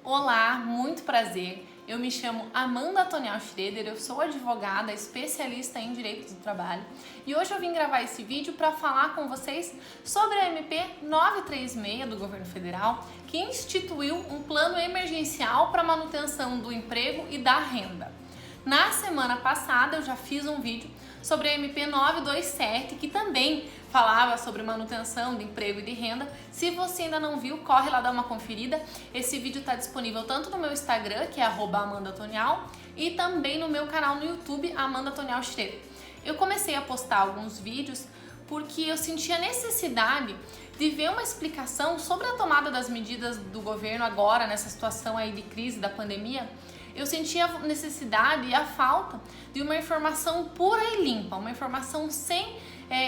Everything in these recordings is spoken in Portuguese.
Olá, muito prazer. Eu me chamo Amanda Tonial Schroeder, eu sou advogada especialista em Direito do Trabalho e hoje eu vim gravar esse vídeo para falar com vocês sobre a MP 936 do Governo Federal, que instituiu um plano emergencial para manutenção do emprego e da renda. Na semana passada eu já fiz um vídeo sobre a MP 927, que também falava sobre manutenção de emprego e de renda. Se você ainda não viu, corre lá dar uma conferida. Esse vídeo está disponível tanto no meu Instagram, que é @AmandaTonial, e também no meu canal no YouTube, Amanda Tonial Schroeder. Eu comecei a postar alguns vídeos porque eu senti a necessidade de ver uma explicação sobre a tomada das medidas do governo agora, nessa situação aí de crise da pandemia. Eu senti a necessidade e a falta de uma informação pura e limpa, uma informação sem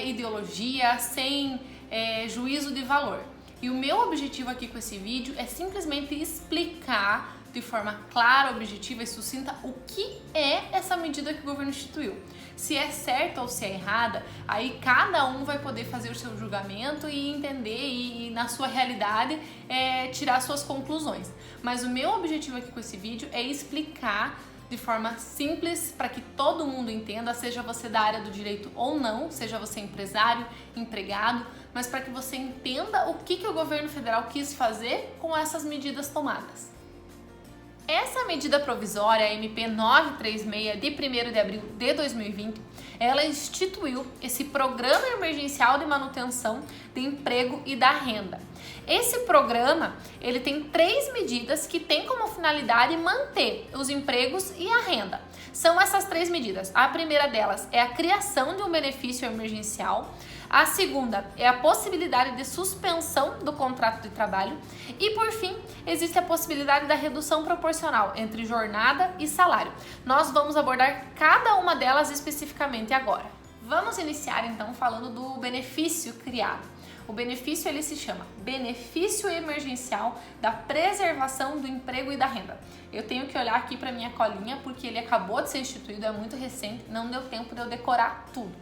ideologia, sem juízo de valor. E o meu objetivo aqui com esse vídeo é simplesmente explicar de forma clara, objetiva e sucinta o que é essa medida que o governo instituiu. Se é certa ou se é errada, aí cada um vai poder fazer o seu julgamento e entender e na sua realidade tirar suas conclusões. Mas o meu objetivo aqui com esse vídeo é explicar de forma simples para que todo mundo entenda, seja você da área do direito ou não, seja você empresário, empregado, mas para que você entenda o que o governo federal quis fazer com essas medidas tomadas. Essa medida provisória, a MP 936, de 1º de abril de 2020, ela instituiu esse Programa Emergencial de Manutenção de Emprego e da Renda. Esse programa, ele tem 3 medidas que têm como finalidade manter os empregos e a renda. São essas 3 medidas. A primeira delas é a criação de um benefício emergencial. A segunda é a possibilidade de suspensão do contrato de trabalho. E, por fim, existe a possibilidade da redução proporcional entre jornada e salário. Nós vamos abordar cada uma delas especificamente agora. Vamos iniciar, então, falando do benefício criado. O benefício, ele se chama Benefício Emergencial da Preservação do Emprego e da Renda. Eu tenho que olhar aqui para minha colinha porque ele acabou de ser instituído, é muito recente, não deu tempo de eu decorar tudo.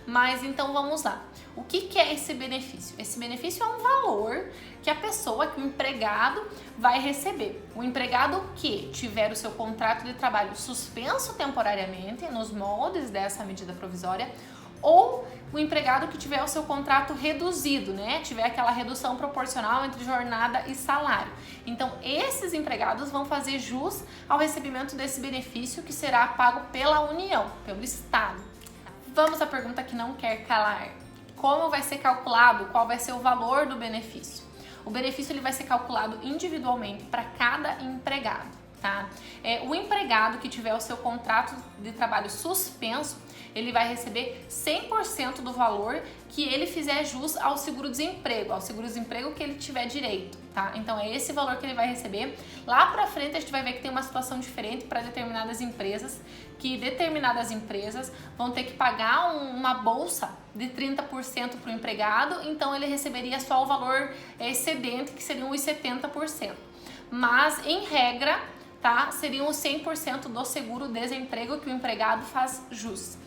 Mas então vamos lá. O que é esse benefício? Esse benefício é um valor que a pessoa, que o empregado vai receber. O empregado que tiver o seu contrato de trabalho suspenso temporariamente, nos moldes dessa medida provisória, ou o empregado que tiver o seu contrato reduzido, né? Tiver aquela redução proporcional entre jornada e salário. Então, esses empregados vão fazer jus ao recebimento desse benefício que será pago pela União, pelo Estado. Vamos à pergunta que não quer calar. Como vai ser calculado? Qual vai ser o valor do benefício? O benefício ele vai ser calculado individualmente para cada empregado, tá? O empregado que tiver o seu contrato de trabalho suspenso, ele vai receber 100% do valor que ele fizer jus ao seguro-desemprego, que ele tiver direito, tá? Então é esse valor que ele vai receber. Lá pra frente a gente vai ver que tem uma situação diferente para determinadas empresas, que determinadas empresas vão ter que pagar uma bolsa de 30% para o empregado, então ele receberia só o valor excedente, que seriam os 70%. Mas, em regra, tá, seriam os 100% do seguro-desemprego que o empregado faz jus.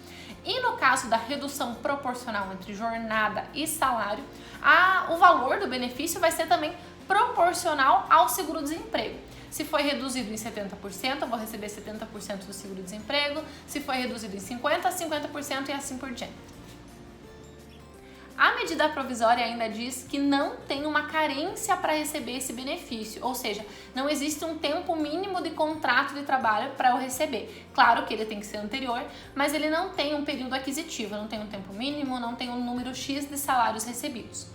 E no caso da redução proporcional entre jornada e salário, o valor do benefício vai ser também proporcional ao seguro-desemprego. Se foi reduzido em 70%, eu vou receber 70% do seguro-desemprego. Se foi reduzido em 50%, 50% e assim por diante. A medida provisória ainda diz que não tem uma carência para receber esse benefício, ou seja, não existe um tempo mínimo de contrato de trabalho para eu receber. Claro que ele tem que ser anterior, mas ele não tem um período aquisitivo, não tem um tempo mínimo, não tem um número X de salários recebidos.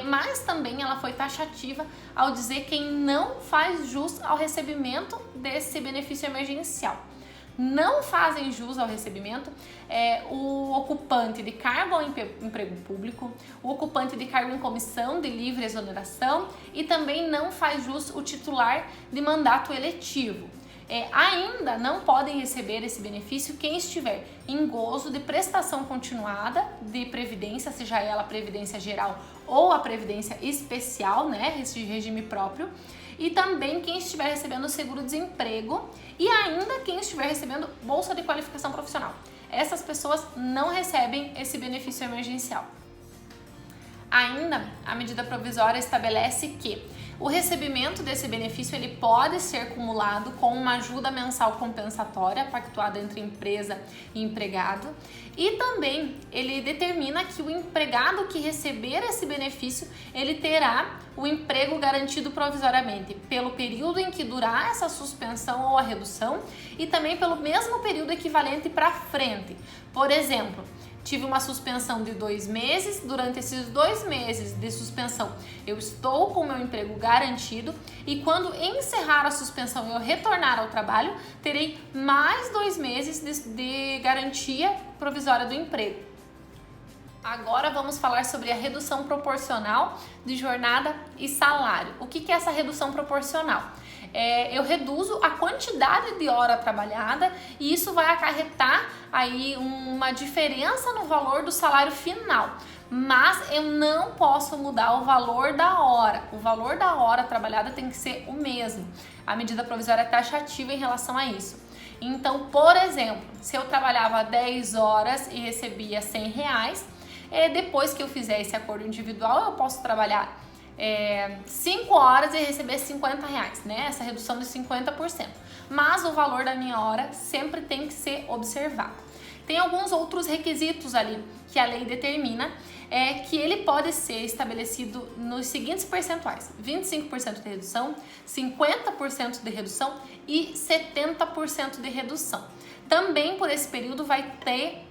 Mas também ela foi taxativa ao dizer quem não faz jus ao recebimento desse benefício emergencial. Não fazem jus ao recebimento o ocupante de cargo ao emprego público, o ocupante de cargo em comissão de livre exoneração e também não faz jus o titular de mandato eletivo. Ainda não podem receber esse benefício quem estiver em gozo de prestação continuada de previdência, seja ela a previdência geral ou a previdência especial, né, esse regime próprio, e também quem estiver recebendo seguro-desemprego e ainda quem estiver recebendo bolsa de qualificação profissional. Essas pessoas não recebem esse benefício emergencial. Ainda, a medida provisória estabelece que O recebimento desse benefício ele pode ser cumulado com uma ajuda mensal compensatória pactuada entre empresa e empregado, e também ele determina que o empregado que receber esse benefício ele terá o emprego garantido provisoriamente pelo período em que durar essa suspensão ou a redução e também pelo mesmo período equivalente para frente. Por exemplo, tive uma suspensão de 2 meses, durante esses 2 meses de suspensão eu estou com o meu emprego garantido e quando encerrar a suspensão e eu retornar ao trabalho, terei mais 2 meses de garantia provisória do emprego. Agora vamos falar sobre a redução proporcional de jornada e salário. O que é essa redução proporcional? Eu reduzo a quantidade de hora trabalhada e isso vai acarretar aí uma diferença no valor do salário final. Mas eu não posso mudar o valor da hora. O valor da hora trabalhada tem que ser o mesmo. A medida provisória é taxativa em relação a isso. Então, por exemplo, se eu trabalhava 10 horas e recebia R$100, depois que eu fizer esse acordo individual, eu posso trabalhar 5 horas e receber R$50, né? Essa redução de 50%. Mas o valor da minha hora sempre tem que ser observado. Tem alguns outros requisitos ali que a lei determina, que ele pode ser estabelecido nos seguintes percentuais: 25% de redução, 50% de redução e 70% de redução. Também por esse período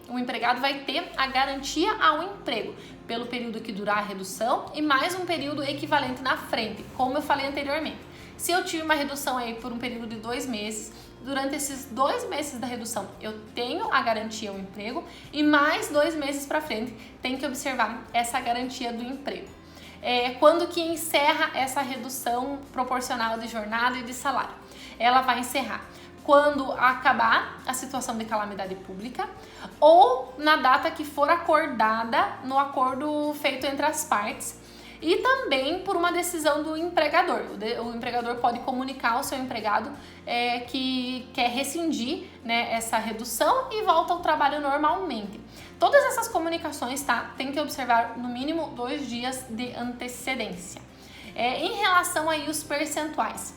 o empregado vai ter a garantia ao emprego, pelo período que durar a redução e mais um período equivalente na frente, como eu falei anteriormente. Se eu tive uma redução aí por um período de 2 meses, durante esses 2 meses da redução eu tenho a garantia ao emprego e mais 2 meses para frente tem que observar essa garantia do emprego. Quando que encerra essa redução proporcional de jornada e de salário? Ela vai encerrar quando acabar a situação de calamidade pública ou na data que for acordada no acordo feito entre as partes e também por uma decisão do empregador. O empregador pode comunicar ao seu empregado que quer rescindir, né, essa redução e volta ao trabalho normalmente. Todas essas comunicações, tem que observar no mínimo 2 dias de antecedência. Em relação aí os percentuais,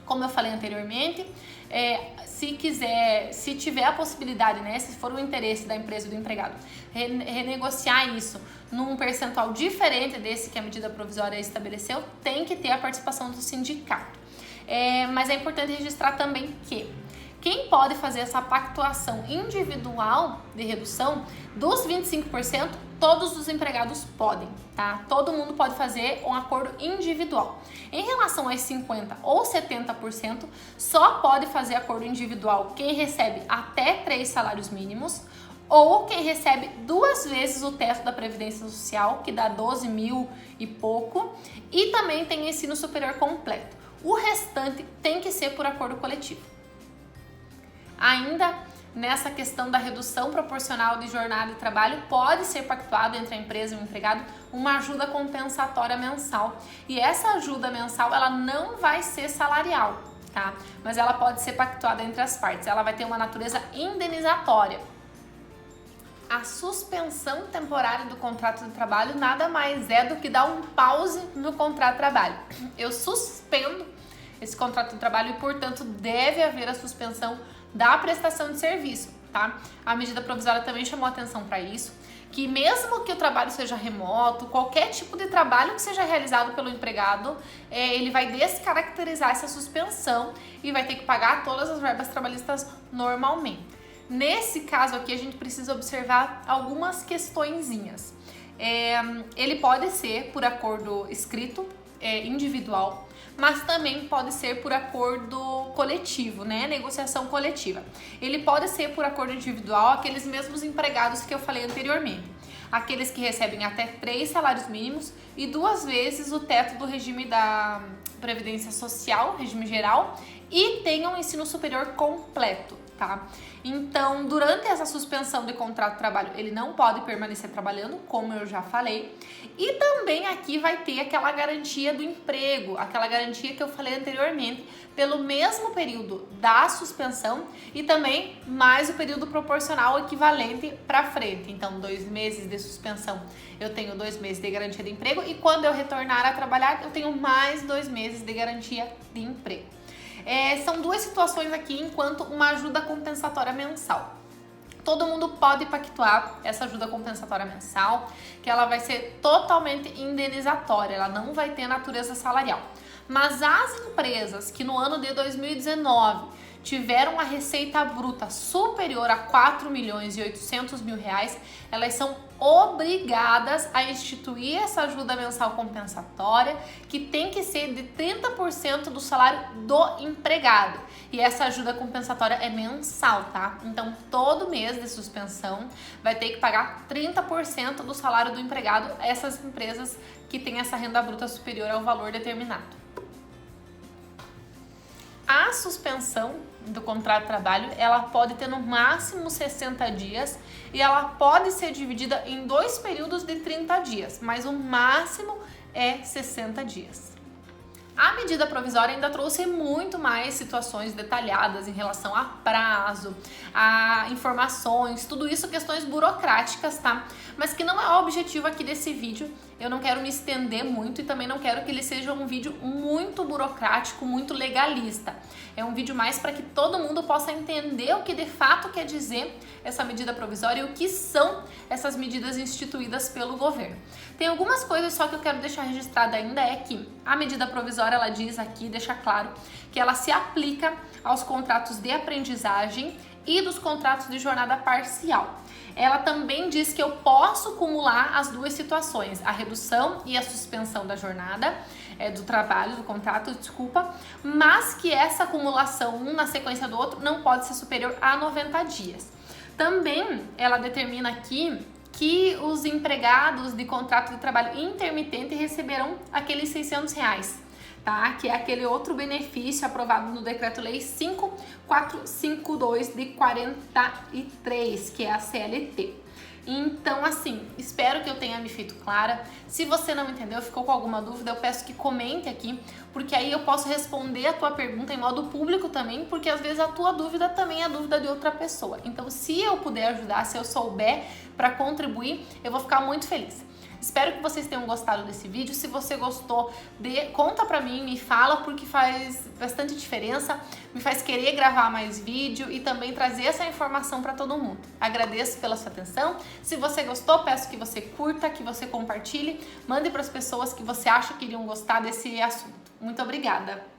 como eu falei anteriormente, se tiver a possibilidade, né, se for o interesse da empresa e do empregado, renegociar isso num percentual diferente desse que a medida provisória estabeleceu, tem que ter a participação do sindicato. Mas é importante registrar também que quem pode fazer essa pactuação individual de redução dos 25%, todos os empregados podem, tá? Todo mundo pode fazer um acordo individual. Em relação aos 50% ou 70%, só pode fazer acordo individual quem recebe até 3 salários mínimos ou quem recebe 2 vezes o teto da Previdência Social, que dá 12 mil e pouco, e também tem ensino superior completo. O restante tem que ser por acordo coletivo. Ainda nessa questão da redução proporcional de jornada de trabalho, pode ser pactuado entre a empresa e o empregado uma ajuda compensatória mensal. E essa ajuda mensal, ela não vai ser salarial, tá? Mas ela pode ser pactuada entre as partes. Ela vai ter uma natureza indenizatória. A suspensão temporária do contrato de trabalho nada mais é do que dar um pause no contrato de trabalho. Eu suspendo esse contrato de trabalho e, portanto, deve haver a suspensão da prestação de serviço, tá? A medida provisória também chamou atenção para isso, que mesmo que o trabalho seja remoto, qualquer tipo de trabalho que seja realizado pelo empregado, ele vai descaracterizar essa suspensão e vai ter que pagar todas as verbas trabalhistas normalmente. Nesse caso aqui, a gente precisa observar algumas questõezinhas. Ele pode ser por acordo escrito, individual, mas também pode ser por acordo coletivo, né? Negociação coletiva. Ele pode ser por acordo individual, aqueles mesmos empregados que eu falei anteriormente. Aqueles que recebem até 3 salários mínimos e 2 vezes o teto do regime da Previdência Social, regime geral, e tenham ensino superior completo. tá? Então, durante essa suspensão de contrato de trabalho, ele não pode permanecer trabalhando, como eu já falei. E também aqui vai ter aquela garantia do emprego, aquela garantia que eu falei anteriormente, pelo mesmo período da suspensão e também mais o período proporcional equivalente para frente. Então, 2 meses de suspensão, eu tenho 2 meses de garantia de emprego e quando eu retornar a trabalhar, eu tenho mais 2 meses de garantia de emprego. São duas situações aqui enquanto uma ajuda compensatória mensal. Todo mundo pode pactuar essa ajuda compensatória mensal, que ela vai ser totalmente indenizatória, ela não vai ter natureza salarial. Mas as empresas que no ano de 2019 tiveram uma receita bruta superior a 4.800.000 reais, elas são obrigadas a instituir essa ajuda mensal compensatória, que tem que ser de 30% do salário do empregado. E essa ajuda compensatória é mensal, tá? Então, todo mês de suspensão vai ter que pagar 30% do salário do empregado a essas empresas que têm essa renda bruta superior ao valor determinado. A suspensão do contrato de trabalho, ela pode ter no máximo 60 dias e ela pode ser dividida em 2 períodos de 30 dias, mas o máximo é 60 dias. A medida provisória ainda trouxe muito mais situações detalhadas em relação a prazo, a informações, tudo isso questões burocráticas, tá? Mas que não é o objetivo aqui desse vídeo. Eu não quero me estender muito e também não quero que ele seja um vídeo muito burocrático, muito legalista. É um vídeo mais para que todo mundo possa entender o que de fato quer dizer essa medida provisória e o que são essas medidas instituídas pelo governo. Tem algumas coisas só que eu quero deixar registrada ainda, é que a medida provisória, ela diz aqui, deixa claro, que ela se aplica aos contratos de aprendizagem e dos contratos de jornada parcial. Ela também diz que eu posso acumular as duas situações, a redução e a suspensão da jornada, do trabalho, do contrato, desculpa, mas que essa acumulação, um na sequência do outro, não pode ser superior a 90 dias. Também ela determina aqui que os empregados de contrato de trabalho intermitente receberão aqueles R$600, tá? Que é aquele outro benefício aprovado no Decreto-Lei 5452 de 43, que é a CLT. Então, assim, espero que eu tenha me feito clara. Se você não entendeu, ficou com alguma dúvida, eu peço que comente aqui, porque aí eu posso responder a tua pergunta em modo público também, porque às vezes a tua dúvida também é a dúvida de outra pessoa. Então, se eu puder ajudar, se eu souber para contribuir, eu vou ficar muito feliz. Espero que vocês tenham gostado desse vídeo. Se você gostou, conta pra mim, me fala, porque faz bastante diferença, me faz querer gravar mais vídeo e também trazer essa informação para todo mundo. Agradeço pela sua atenção. Se você gostou, peço que você curta, que você compartilhe, mande para as pessoas que você acha que iriam gostar desse assunto. Muito obrigada!